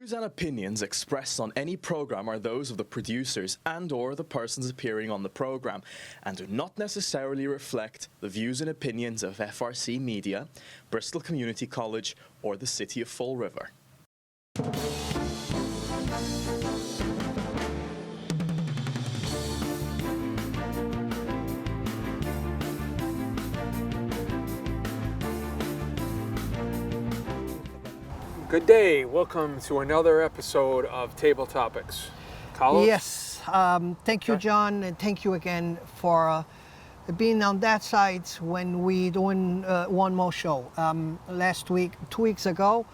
Views and opinions expressed on any program are those of the producers and/or the persons appearing on the program and do not necessarily reflect the views and opinions of FRC Media, Bristol Community College, or the City of Fall River. Good day. Welcome to another episode of Table Topics. Carlos? Yes. Thank you, John, and thank you again for being on that side when we doing one more show. Last week, 2 weeks ago,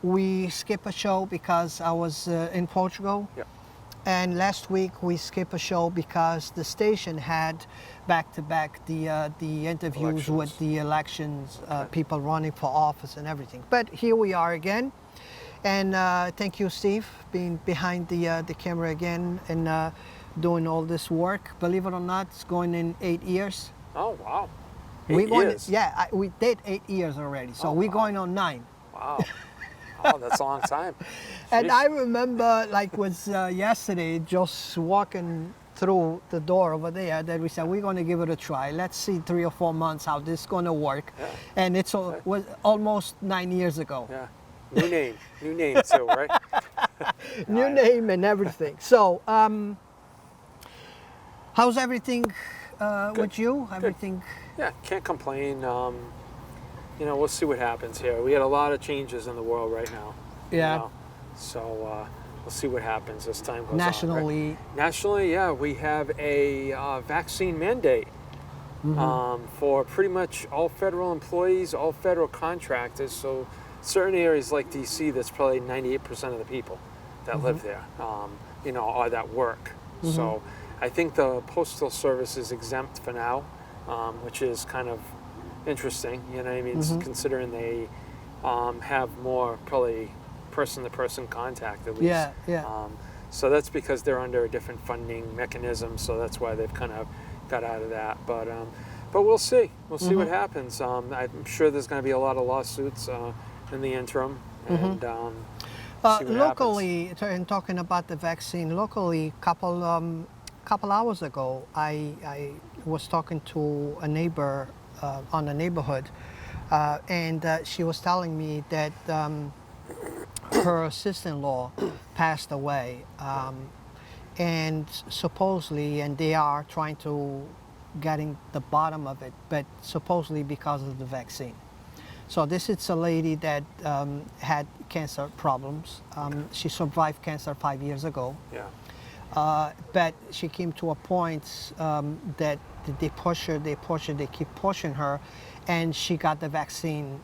we skipped a show because I was in Portugal. Yep. And last week we skipped a show because the station had back-to-back the interviews Elections. with the elections, people running for office and everything. But here we are again. And thank you, Steve, being behind the camera again and doing all this work. Believe it or not, it's going in 8 years. Oh, wow. We 8 going, years? Yeah, we did 8 years already. So we're going on 9. Wow. Oh, that's a long time. And Jeez. I remember, like, was yesterday, just walking through the door over there, that we said, we're going to give it a try. Let's see 3 or 4 months how this is going to work. Yeah. And it's was almost 9 years ago. Yeah. New name too, right? New name and everything. So, how's everything with you? Everything? Yeah, can't complain. You know, we'll see what happens here. We had a lot of changes in the world right now. Yeah. You know? So we'll see what happens as time goes on. Nationally. Right? Nationally, yeah, we have a vaccine mandate for pretty much all federal employees, all federal contractors. So certain areas like DC, that's probably 98% of the people that live there, you know, or that work. So I think the Postal Service is exempt for now, which is kind of interesting, you know what I mean, considering they have more probably person-to-person contact at least. Yeah, yeah. So that's because they're under a different funding mechanism, so that's why they've kind of got out of that. But we'll see. We'll see what happens. I'm sure there's going to be a lot of lawsuits in the interim, and see what locally, and talking about the vaccine, locally, couple hours ago, I was talking to a neighbor on the neighborhood, and she was telling me that her sister-in-law passed away, and supposedly, and they are trying to getting the bottom of it, but supposedly because of the vaccine. So this is a lady that had cancer problems. She survived cancer 5 years ago. Yeah. But she came to a point that they push her, they keep pushing her, and she got the vaccine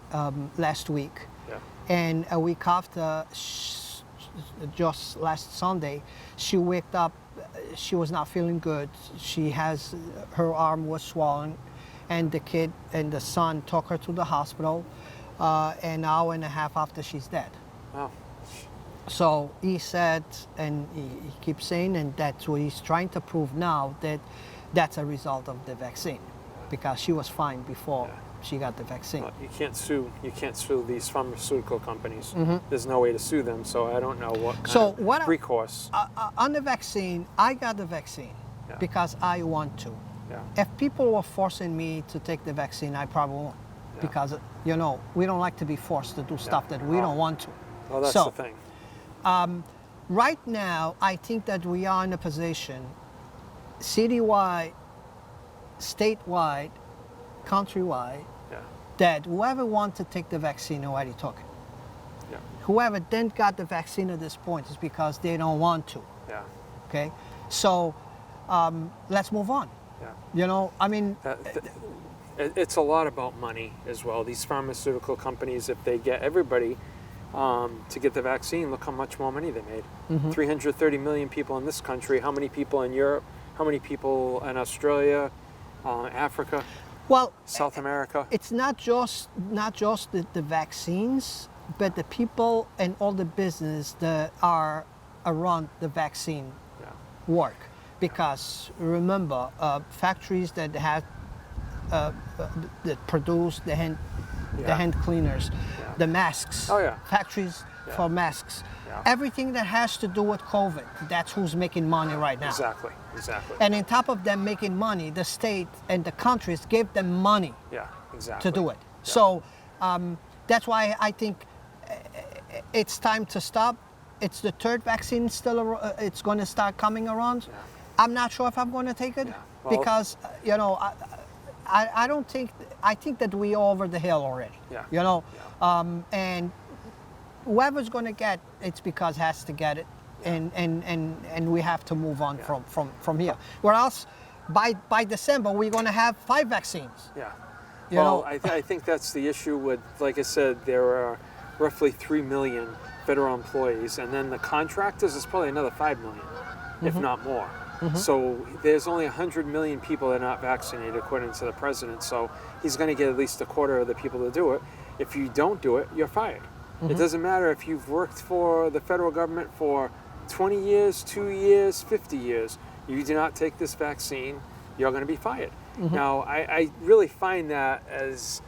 last week. Yeah. And a week after, just last Sunday, she waked up, she was not feeling good. Her arm was swollen, and the kid and the son took her to the hospital, an hour and a half after she's dead. Wow. So he said, and he keeps saying, and that's what he's trying to prove now, that that's a result of the vaccine, because she was fine before she got the vaccine. Well, you can't sue these pharmaceutical companies. There's no way to sue them, so I don't know what kind of recourse. On the vaccine, I got the vaccine because I want to. Yeah. If people were forcing me to take the vaccine, I probably won't, because, you know, we don't like to be forced to do stuff that we don't want to. Well, that's the thing. Right now, I think that we are in a position, citywide, statewide, countrywide, that whoever wants to take the vaccine already took it. Yeah. Whoever didn't got the vaccine at this point is because they don't want to. Yeah. Okay? So let's move on. Yeah. You know, I mean... It's a lot about money as well. These pharmaceutical companies, if they get everybody to get the vaccine, look how much more money they made. 330 million people in this country. How many people in Europe? How many people in Australia, Africa, South America? It's not just the vaccines, but the people and all the business that are around the vaccine work. Because remember, factories that have that produce, the hand cleaners, the masks, Oh, yeah. factories for masks. Yeah. Everything that has to do with COVID, that's who's making money right now. Exactly. And on top of them making money, the state and the countries give them money Yeah, exactly. to do it. So that's why I think it's time to stop. It's the third vaccine still, it's going to start coming around. Yeah. I'm not sure if I'm going to take it Well, because, you know, I don't think, I think that we're over the hill already. Yeah. You know, and whoever's going to get, it's because has to get it. And we have to move on from here. Whereas by December, we're going to have 5 vaccines. Yeah. You Well, know, I think that's the issue with, like I said, there are roughly 3 million federal employees, and then the contractors is probably another 5 million, if not more. So there's only 100 million people that are not vaccinated, according to the president. So he's going to get at least a quarter of the people to do it. If you don't do it, you're fired. It doesn't matter if you've worked for the federal government for 20 years, 2 years, 50 years. You do not take this vaccine, you're going to be fired. Now, I really find that as,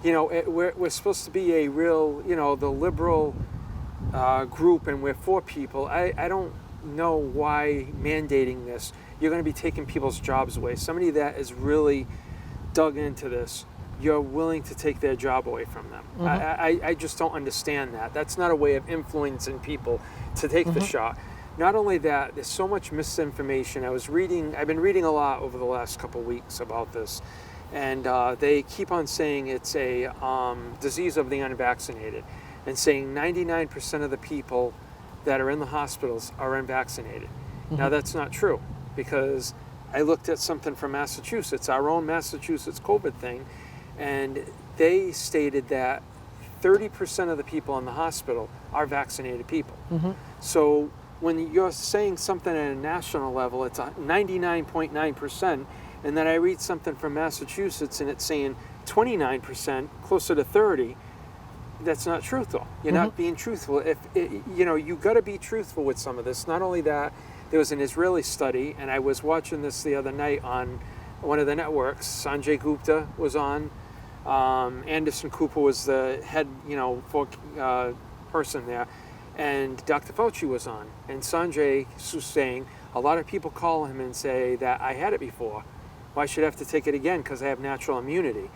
you know, we're supposed to be a real, you know, the liberal group, and we're for people. I don't know why mandating this, you're going to be taking people's jobs away. Somebody that is really dug into this, you're willing to take their job away from them. I just don't understand that. That's not a way of influencing people to take the shot. Not only that, there's so much misinformation. I've been reading a lot over the last couple weeks about this, and they keep on saying it's a disease of the unvaccinated, and saying 99% of the people that are in the hospitals are unvaccinated. Now that's not true, because I looked at something from Massachusetts, our own Massachusetts COVID thing, and they stated that 30% of the people in the hospital are vaccinated people. So when you're saying something at a national level, it's 99.9%, and then I read something from Massachusetts and it's saying 29%, closer to 30, that's not truthful. You're not being truthful. You know, you got to be truthful with some of this. Not only that, there was an Israeli study, and I was watching this the other night on one of the networks. Sanjay Gupta was on. Anderson Cooper was the head, you know, person there, and Dr. Fauci was on. And Sanjay was saying a lot of people call him and say that I had it before. Why should I have to take it again? Because I have natural immunity.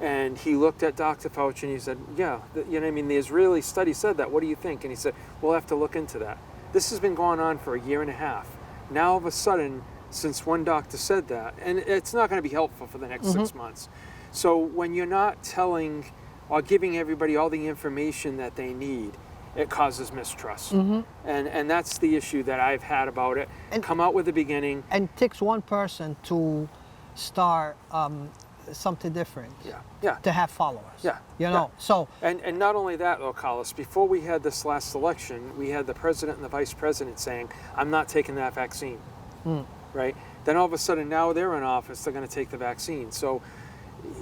And he looked at Dr. Fauci and he said, yeah, you know what I mean, the Israeli study said that. What do you think? And he said, we'll have to look into that. This has been going on for a year and a half. Now, all of a sudden, since one doctor said that, and it's not going to be helpful for the next 6 months. So when you're not telling or giving everybody all the information that they need, it causes mistrust. And that's the issue that I've had about it. And come out with the beginning. And it takes one person to start something different. To have followers. You know. So and not only that though, Carlos, before we had this last election, we had the president and the vice president saying, I'm not taking that vaccine. Right? Then all of a sudden now they're in office, they're going to take the vaccine. So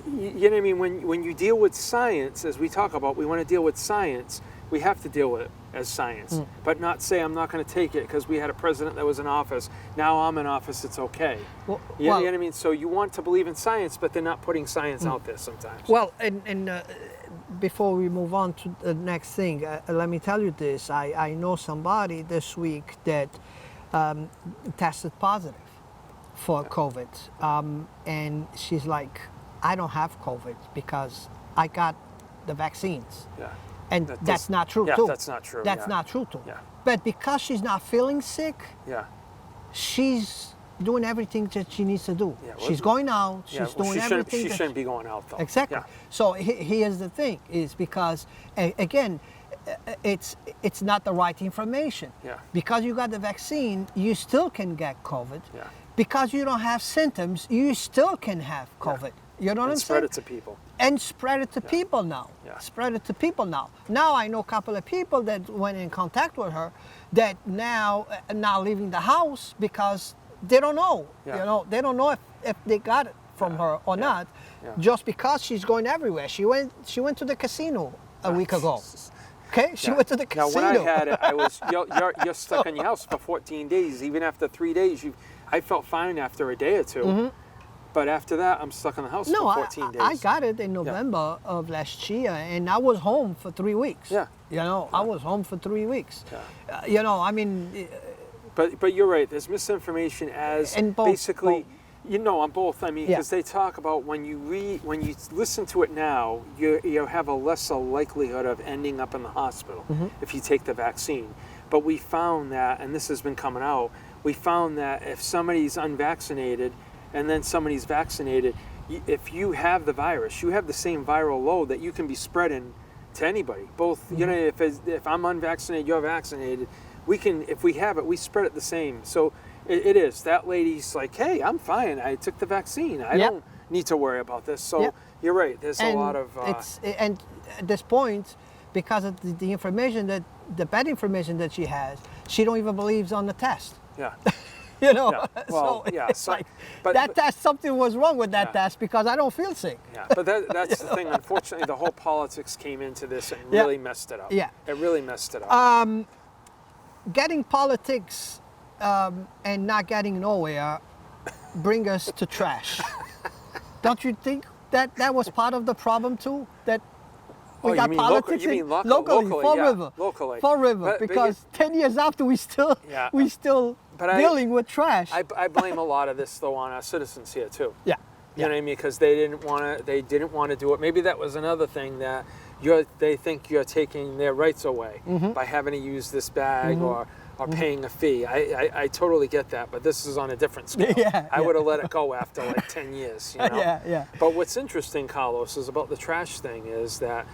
you know what I mean? When you deal with science, as we talk about, we want to deal with science, we have to deal with it as science, but not say I'm not going to take it because we had a president that was in office. Now I'm in office, it's okay. You know what I mean? So you want to believe in science, but they're not putting science out there sometimes. Well, and before we move on to the next thing, let me tell you this. I know somebody this week that tested positive for COVID, and she's like, I don't have COVID because I got the vaccines. And that's not true too. That's not true. That's not true too. But because she's not feeling sick, she's doing everything that she needs to do. She's going out. She's doing everything. She shouldn't be going out though. Exactly. So here's the thing: is because again, it's not the right information. Because you got the vaccine, you still can get COVID. Because you don't have symptoms, you still can have COVID. You know what I'm saying? Spread it to people. And spread it to people now. Spread it to people now. Now I know a couple of people that went in contact with her that now leaving the house because they don't know. You know, they don't know if they got it from her or not. Just because she's going everywhere. She went to the casino a week ago. Okay, she went to the casino. Now when I had it, I was you're stuck in your house for 14 days. Even after 3 days, I felt fine after a day or two. But after that, I'm stuck in the house No, for 14 days. I got it in November of last year, and I was home for 3 weeks. Yeah. You know, I was home for 3 weeks. Yeah. You know, I mean, But you're right. There's misinformation as And both- basically, both. you know, on both. I mean, Yeah. because they talk about when you listen to it now, you have a lesser likelihood of ending up in the hospital Mm-hmm. if you take the vaccine. But we found that, and this has been coming out, we found that if somebody's unvaccinated and then somebody's vaccinated, if you have the virus, you have the same viral load that you can be spreading to anybody. Both, you know, if I'm unvaccinated, you're vaccinated, we can, if we have it, we spread it the same. So it is. That lady's like, hey, I'm fine. I took the vaccine. I Yep. don't need to worry about this. So Yep. you're right. There's a lot of. and at this point, because of the information that the bad information that she has, she don't even believes on the test. Yeah. You know, Yeah. Well, so yeah, it's so- like but- that but- test, something was wrong with that Yeah. test because I don't feel sick. Yeah, but that's the thing. Unfortunately, the whole politics came into this and Yeah. really messed it up. Yeah. It really messed it up. Getting politics and not getting nowhere bring us to trash. Don't you think that was part of the problem too? That we Oh, you got mean politics you mean in- locally, Fall yeah, River, locally. Fall River, But because 10 years after we still Yeah. But dealing with trash. I blame a lot of this though on our citizens here too. yeah. You know what I mean? Because they didn't want to do it. Maybe that was another thing that they think you're taking their rights away Mm-hmm. by having to use this bag or paying a fee. I totally get that, but this is on a different scale. Yeah, I yeah. would have let it go after like 10 years. You know? Yeah, yeah. But what's interesting, Carlos, is about the trash thing is that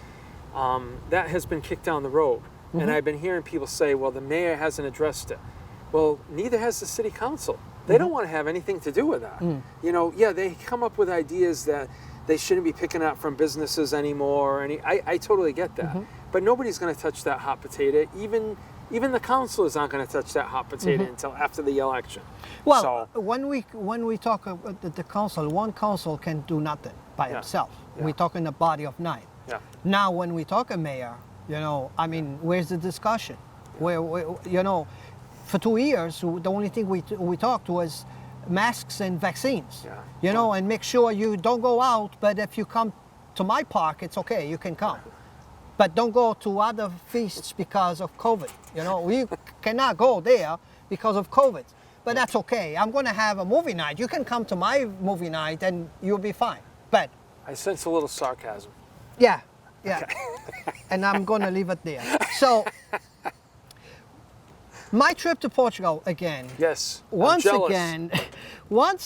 that has been kicked down the road. Mm-hmm. And I've been hearing people say, well, the mayor hasn't addressed it. Well, neither has the city council. They don't want to have anything to do with that. You know, yeah, they come up with ideas that they shouldn't be picking up from businesses anymore. I totally get that. But nobody's going to touch that hot potato. Even the councilors aren't going to touch that hot potato until after the election. Well, So, when we talk about the council, one council can do nothing by Yeah. himself. Yeah. We talk in the body of 9. yeah. Now, when we talk a mayor, you know, I mean, where's the discussion? Where you know, for 2 years, the only thing we talked was masks and vaccines. Yeah. You know, and make sure you don't go out. But if you come to my park, it's okay. You can come. But don't go to other feasts because of COVID. You know, we cannot go there because of COVID. But that's okay. I'm going to have a movie night. You can come to my movie night and you'll be fine. But I sense a little sarcasm. yeah, yeah. And I'm going to leave it there. So, my trip to Portugal again. Yes. I'm Once jealous.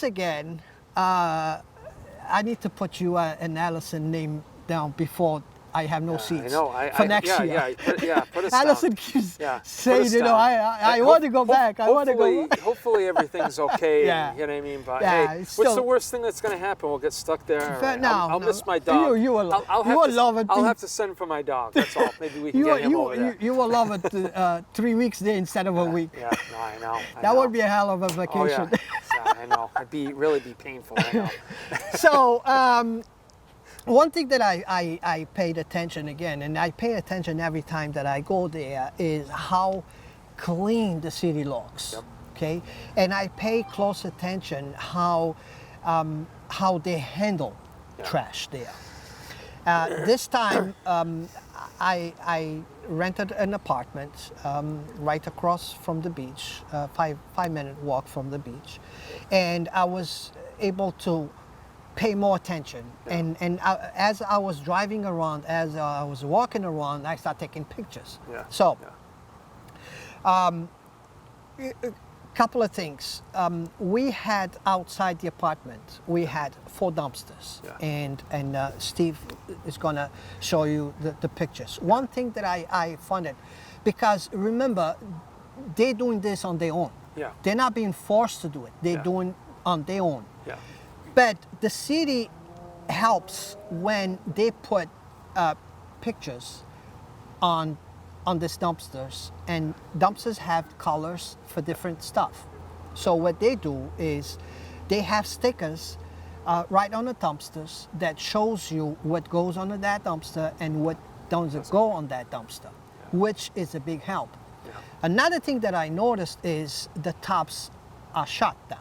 again, I need to put you an Allison name down before I have no seats I know. for next yeah, year. Put us Allison down. keeps Yeah, put saying, us you know, down. I want to go back. I want to go. Hopefully- Hopefully everything's okay. Yeah. You know what I mean? But Yeah, hey, it's what's still- the worst thing that's going to happen? We'll get stuck there. But no, I'll no. miss my dog. You will- I'll you have will to, love it. I'll have to send for my dog. That's all. Maybe we can get him over there. You will love it 3 weeks there instead of a week. Yeah, no, I know. That would be a hell of a Oh, vacation. yeah. I know. It'd really be painful. I know. So, one thing that I paid attention again, and I pay attention every time that I go there, is how clean the city looks. Yep. Okay, and I pay close attention how they handle trash there. This time, I rented an apartment right across from the beach, 5-minute walk from the beach, and I was able to pay more attention. And as I was driving around, as I was walking around, I started taking pictures. Yeah. So, yeah. a couple of things. We had outside the apartment, we had 4 dumpsters. Yeah. And Steve is gonna show you the pictures. One thing that I found it, because remember, they're doing this on their own. Yeah. They're not being forced to do it. They're Yeah. doing on their own. Yeah. But the city helps when they put pictures on these dumpsters, and dumpsters have colors for different stuff. So what they do is they have stickers right on the dumpsters that shows you what goes on that dumpster and what doesn't go on that dumpster, which is a big help. Yeah. Another thing that I noticed is the tops are shut down.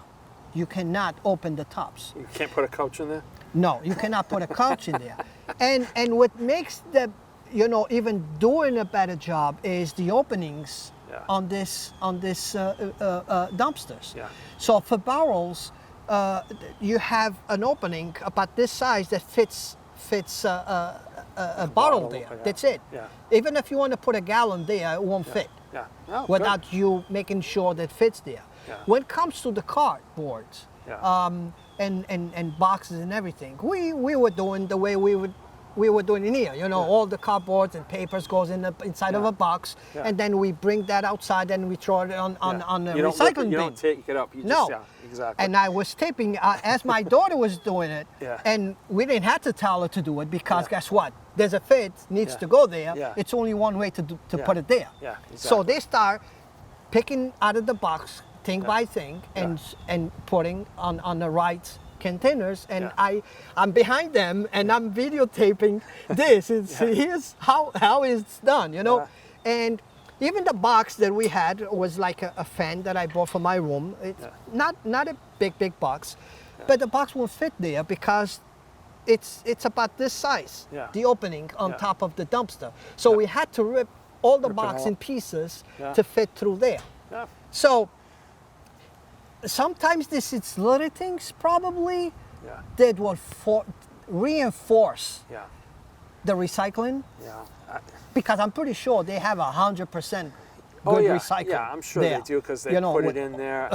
you cannot open the tops. You can't put a couch in there? No, you cannot put a couch in there. And what makes the, even doing a better job is the openings on this dumpsters. Yeah. So for barrels, you have an opening about this size that fits a bottle there. Yeah. That's it. Yeah. Even if you want to put a gallon there, it won't fit. Yeah. Oh, Without good. you making sure that fits there. Yeah. When it comes to the cardboards, Yeah. and boxes and everything, we were doing the way we were doing in here. All the cardboards and papers goes inside of a box, and then we bring that outside and we throw it on the recycling bin. You don't take it up. You No. just, exactly. And I was taping as my daughter was doing it, and we didn't have to tell her to do it because guess what? There's a fit needs to go there. Yeah. It's only one way to put it there. Yeah, exactly. So they start picking out of the box thing by thing and putting on the right containers, and I'm behind them and I'm videotaping this. Here's how it's done, And even the box that we had was like a fan that I bought for my room. It's not a big box, but the box won't fit there because it's about this size, the opening on top of the dumpster. So we had to rip all the box in pieces to fit through there. Yeah. So sometimes this is little things probably that will reinforce the recycling. Yeah. Because I'm pretty sure they have 100% good recycling. Yeah, I'm sure there. they do because they put it in there.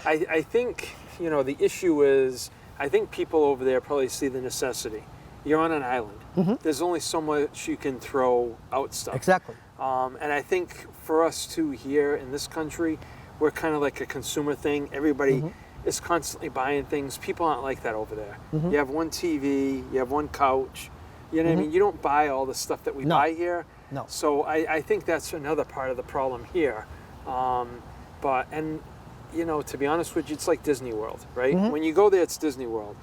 I think, the issue is, I think people over there probably see the necessity. You're on an island. Mm-hmm. There's only so much you can throw out stuff. Exactly. And I think for us too here in this country, we're kind of like a consumer thing. Everybody is constantly buying things. People aren't like that over there. You have one TV, you have one couch. You know what I mean? You don't buy all the stuff that we buy here. No. So I think that's another part of the problem here. To be honest with you, it's like Disney World, right? When you go there, it's Disney World.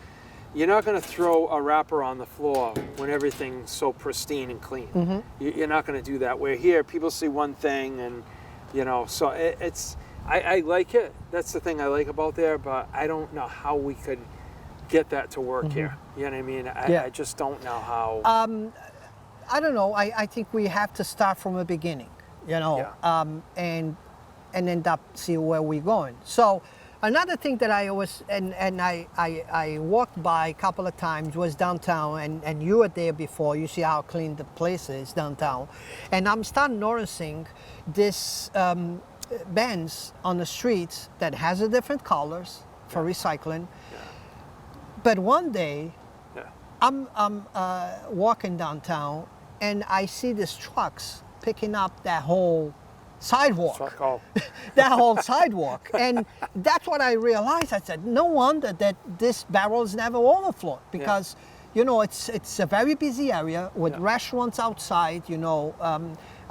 You're not going to throw a wrapper on the floor when everything's so pristine and clean. You're not going to do that. Where here, people see one thing and, so I like it. That's the thing I like about there, but I don't know how we could get that to work here. You know what I mean? I just don't know how. I don't know. I think we have to start from the beginning, and end up see where we're going. So another thing that I always, and I walked by a couple of times was downtown, and you were there before. You see how clean the place is downtown. And I'm starting noticing this bins on the streets that has a different colors for recycling. But one day, I'm walking downtown and I see these trucks picking up that whole sidewalk. That whole sidewalk. And that's what I realized. I said, no wonder that this barrels never overflow because, it's a very busy area with restaurants outside,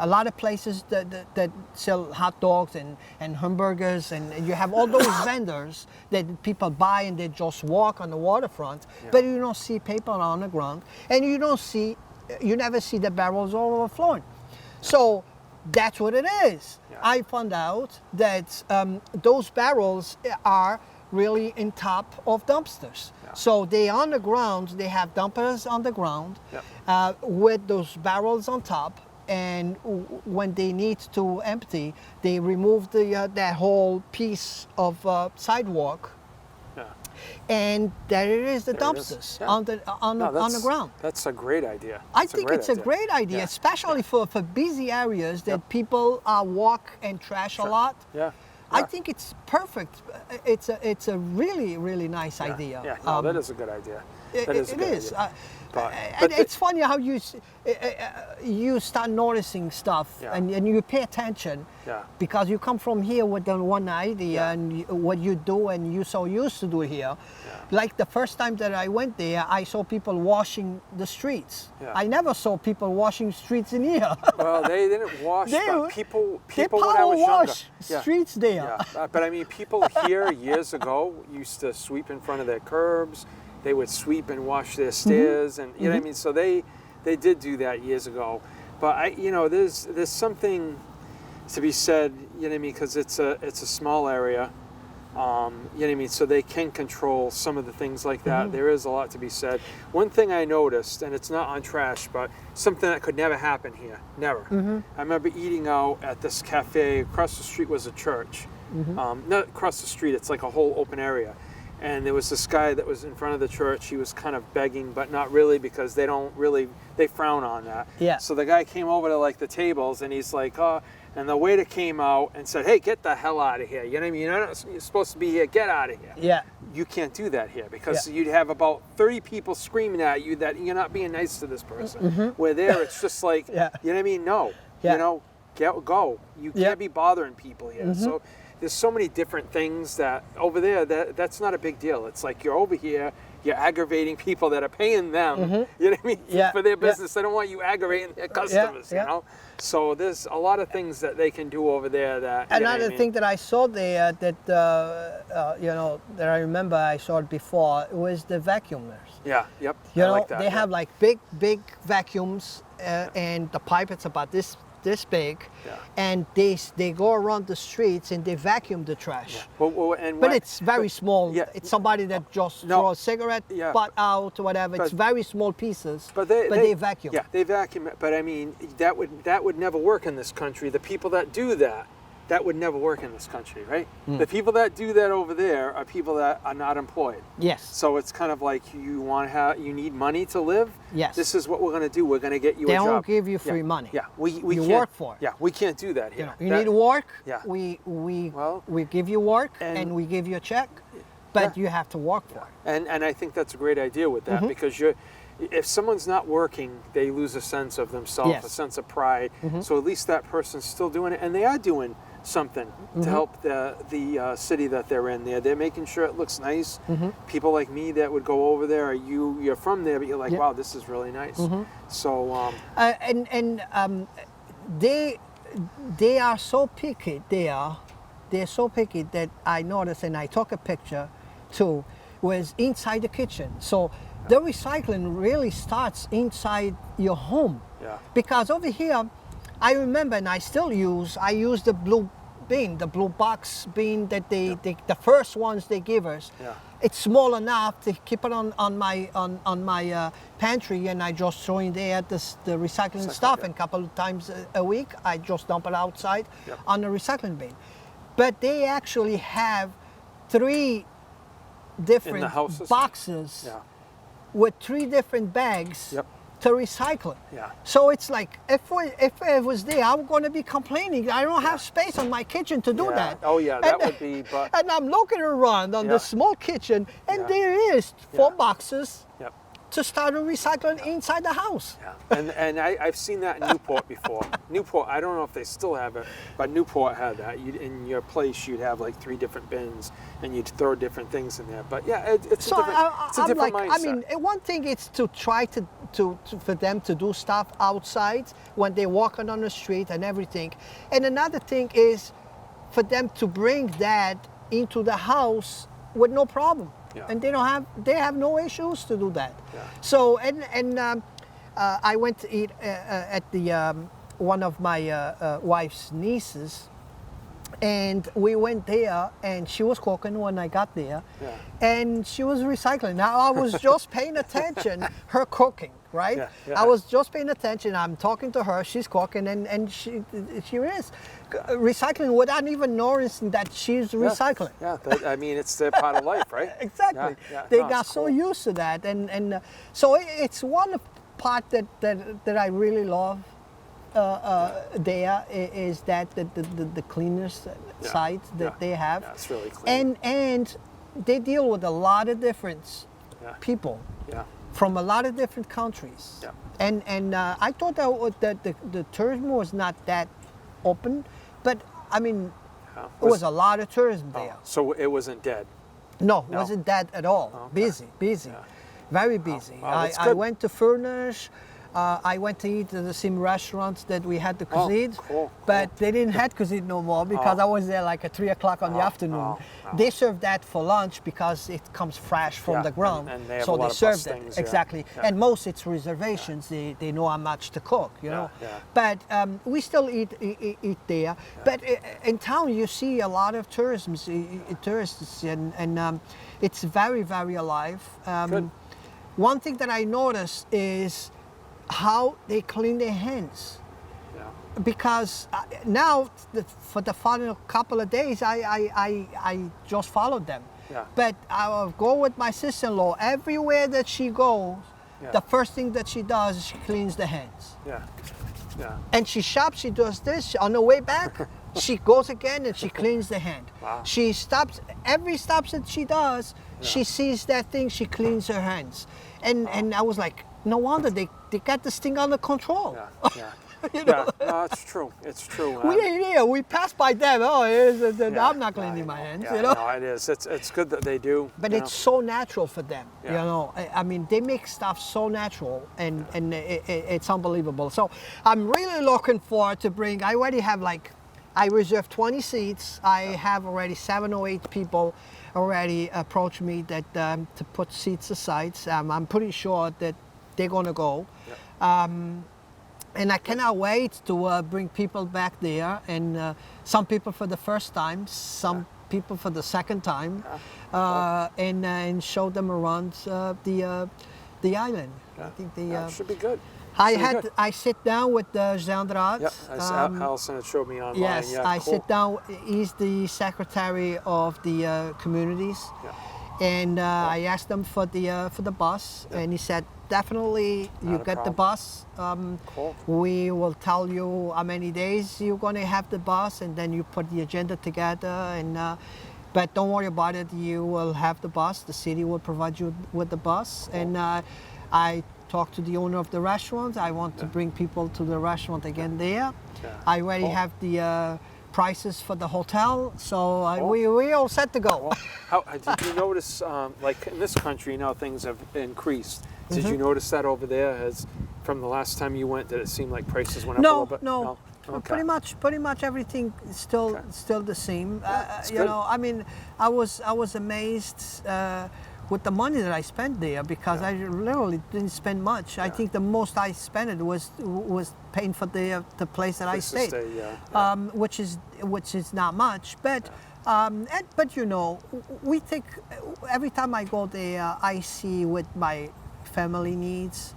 a lot of places that sell hot dogs and hamburgers, and you have all those vendors that people buy and they just walk on the waterfront, but you don't see paper on the ground, and you never see the barrels overflowing. So that's what it is. I found out that those barrels are really in top of dumpsters. So they on the ground, they have dumpers on the ground with those barrels on top. And when they need to empty, they remove that whole piece of sidewalk, and there it is, the dumpsters on the ground. That's a great idea. I think it's a great idea, especially for busy areas that people walk and trash a lot. I think it's perfect. It's a really, really nice idea. Yeah, no, that is a good idea. That is a good idea. And it's funny how you start noticing stuff and you pay attention because you come from here with the one idea and what you do and you're so used to do here. Like the first time that I went there, I saw people washing the streets. I never saw people washing streets in here. Well, they didn't wash, but people they when I was younger. streets there. But I mean, people here years ago used to sweep in front of their curbs. They would sweep and wash their stairs, and you know what I mean. So they did do that years ago. But there's something to be said, you know what I mean, because it's a small area. You know what I mean? So they can control some of the things like that. Mm-hmm. There is a lot to be said. One thing I noticed, and it's not on trash, but something that could never happen here. Never. Mm-hmm. I remember eating out at this cafe. Across the street was a church. Mm-hmm. Not across the street, it's like a whole open area. And there was this guy that was in front of the church. He was kind of begging, but not really, because they frown on that. Yeah. So the guy came over to like the tables, and he's like, oh, and the waiter came out and said, hey, get the hell out of here. You know what I mean? You're supposed to be here. Get out of here. Yeah. You can't do that here, because Yeah. you'd have about 30 people screaming at you that you're not being nice to this person. Where there, it's just like, Yeah. you know what I mean? No. Yeah. You know, go. You Yeah. can't be bothering people here. So there's so many different things that over there, that's not a big deal. It's like you're over here, you're aggravating people that are paying them, you know what I mean, Yeah. for their Yeah. business. They don't want you aggravating their customers, Yeah. you know? So there's a lot of things that they can do over there that, you know what I Another mean? thing that I saw there that you know, that I remember I saw it before, was the vacuumers. Yeah, yep. You I know, like that. they yeah. have like big vacuums, and the pipe it's about this big, Yeah. and they go around the streets and they vacuum the trash. And But what- it's very small. yeah. It's somebody that just No. throw a cigarette Yeah, butt out or whatever. It's but- very small pieces. But they they vacuum. Yeah, they vacuum it. But I mean, that would never work in this country. The people that do that would never work in this country, right? Hmm. The people that do that over there are people that are not employed. Yes. So it's kind of like you need money to live. Yes. This is what we're going to do. We're going to get you They a job. don't give you free Yeah. money. Yeah, we You can't, work for it. Yeah, we can't do that You here. know, you That- need work. Yeah. We Well, give you work and- and we give you a check, but Yeah. you have to work for it. And I think that's a great idea with Mm-hmm. that, because if someone's not working, they lose a sense of themselves, Yes. a sense of pride. So at least that person's still doing it, and they are doing something to help the city that they're in there. They're making sure it looks nice. People like me that would go over there, you're from there, but you're like, Yeah. wow, this is really nice. So They are so picky. They're so picky that I noticed, and I took a picture too, was inside the kitchen. So the recycling really starts inside your home. Yeah. Because over here, I remember, and I still use the blue bin, the blue box bin that the first ones they give us. Yeah. It's small enough to keep it on my pantry, and I just throw in there the recycling stuff, yeah. and a couple of times a week I just dump it outside Yep. on the recycling bin. But they actually have 3 different houses? boxes yeah, with 3 different bags Yep. to recycle. Yeah. So it's like, if it was there, I'm going to be complaining. I don't have space on my kitchen to do Yeah. that. Oh, yeah, that And- would be, but And I'm looking around on Yeah. the small kitchen, and Yeah. there is 4 Yeah. boxes yep. to start recycling inside the house. Yeah, and I've seen that in Newport before. Newport, I don't know if they still have it, but Newport had that. In your place, you'd have like 3 different bins, and you'd throw different things in there. But yeah, it's So a different, it's a I'm different like, mindset. I mean, one thing is to try to for them to do stuff outside when they're walking on the street and everything, and another thing is for them to bring that into the house with no problem, Yeah. and they have no issues to do that. Yeah. So I went to eat at the one of my wife's nieces. And we went there, and she was cooking when I got there, Yeah. and she was recycling. Now I was just paying attention, her cooking, right? Yeah, yeah. I was just paying attention. I'm talking to her. She's cooking, and she is recycling without even noticing that she's Yeah, recycling. Yeah, I mean, it's their part of life, right? Exactly. Yeah, yeah. They No, got it's so cool. used to that, and so it's one part that I really love. There is that the cleaners Yeah, side that yeah, they have, yeah, it's really clean. and they deal with a lot of different Yeah. people Yeah, from a lot of different countries. Yeah. And I thought that the tourism was not that open, but I mean, yeah. it was a lot of tourism there. So it wasn't dead. No, it No? wasn't that at all. Okay. Busy, Yeah. very busy. Wow, that's I good. went to Furnish. I went to eat at the same restaurants that we had the cuisine, cool, but they didn't have cuisine no more because I was there like at 3 o'clock on the afternoon. They serve that for lunch because it comes fresh from the ground, and they have so a lot they of serve bustings, that exactly. And most it's reservations. They know how much to cook, you know. But we still eat there. But in town you see a lot of tourists, and it's very, very alive. One thing that I noticed is how they clean their hands. Because now, for the final couple of days, I just followed them. But I will go with my sister-in-law. Everywhere that she goes, the first thing that she does is she cleans the hands. And she shops, she does this. On the way back, she goes again and she cleans the hand. She stops, every stop that she does, she sees that thing, she cleans her hands. And I was like, no wonder they got this thing under control. You know? No, it's true. It's true. We pass by them. I'm not cleaning my hands. You know. No, it is. It's good that they do. But it's so natural for them. You know. I mean, they make stuff so natural, and it's unbelievable. So I'm really looking forward to bring. I already have I reserved 20 seats. I have already 7 or 8 people already approached me that to put seats aside. I'm pretty sure that they're gonna go. And I cannot wait to bring people back there, and some people for the first time, some people for the second time, and show them around the island. I think should be good. I sit down with Zandrat. Allison had showed me online. Yes, I sit down. He's the secretary of the communities, and I asked him for the bus, and he said, definitely, you get the bus. We will tell you how many days you're going to have the bus, and then you put the agenda together. And but don't worry about it. You will have the bus. The city will provide you with the bus. And I talked to the owner of the restaurant. I want to bring people to the restaurant again there. I already have the prices for the hotel, so we all set to go. How did you notice, like in this country now things have increased? Did you notice that over there? As from the last time you went, did it seem like prices went up a little bit? No. Okay. Pretty much everything is still the same. You know, I mean, I was amazed with the money that I spent there because I literally didn't spend much. I think the most I spent it was paying for the place that I stayed, which is not much, but. But you know, we think every time I go there, I see what my family needs,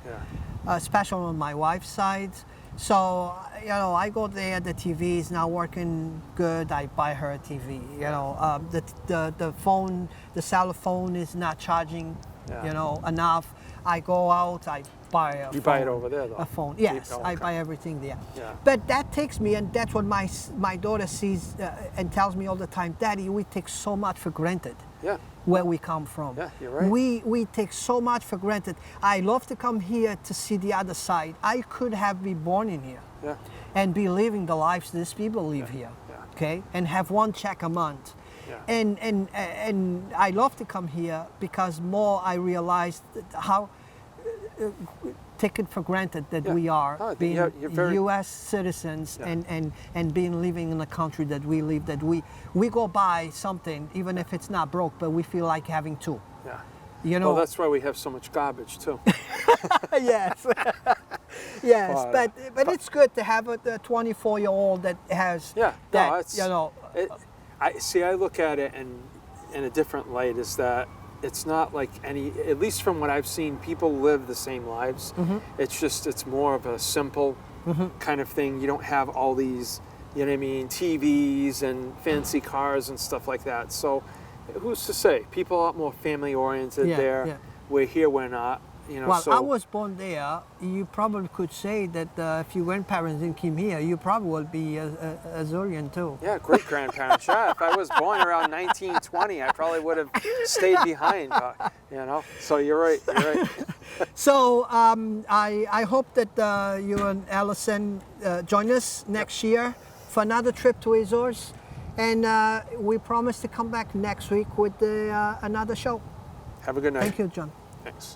especially on my wife's side. So, you know, I go there, the TV is not working good, I buy her a TV. You know, the phone, the cell phone is not charging, you know, enough. I go out, I buy a phone. You buy it over there, though? A phone, yes. I buy everything there. But that takes me, and that's what my daughter sees and tells me all the time, Daddy, we take so much for granted. Where we come from. You're right. We take so much for granted. I love to come here to see the other side. I could have been born in here and be living the lives these people live here, okay? And have 1 check a month. And I love to come here because more I realized how taken for granted that we are being U.S. citizens and being living in a country that we live, that we go buy something even if it's not broke, but we feel like having 2. You know. Well, that's why we have so much garbage too. Yes, yes, but it's good to have a 24-year-old that has that. You know. I look at it in a different light. Is that it's not like at least from what I've seen, people live the same lives. It's more of a simple kind of thing. You don't have all these, you know what I mean, TVs and fancy cars and stuff like that. So who's to say? People are a lot more family oriented there. We're here, we're not. You know, well, I was born there. You probably could say that if your grandparents didn't come here, you probably would be Azurian too. Yeah, great grandparents. If I was born around 1920, I probably would have stayed behind. You know, so you're right. So I hope that you and Allison join us next year for another trip to Azores, and we promise to come back next week with another show. Have a good night. Thank you, John. Thanks.